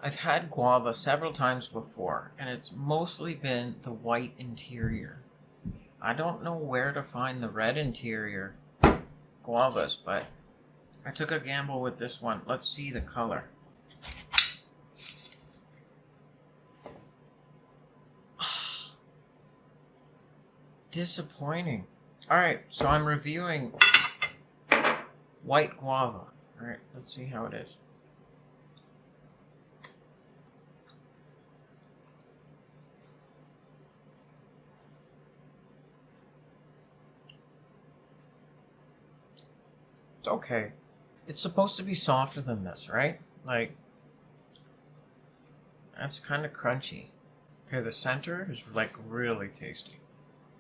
I've had guava several times before, and it's mostly been the white interior. I don't know where to find the red interior guavas, but I took a gamble with this one. Let's see the color. Disappointing. Alright, so I'm reviewing white guava. Alright, let's see how it is. It's okay. It's supposed to be softer than this, right? Like, that's kind of crunchy. Okay, the center is like really tasty.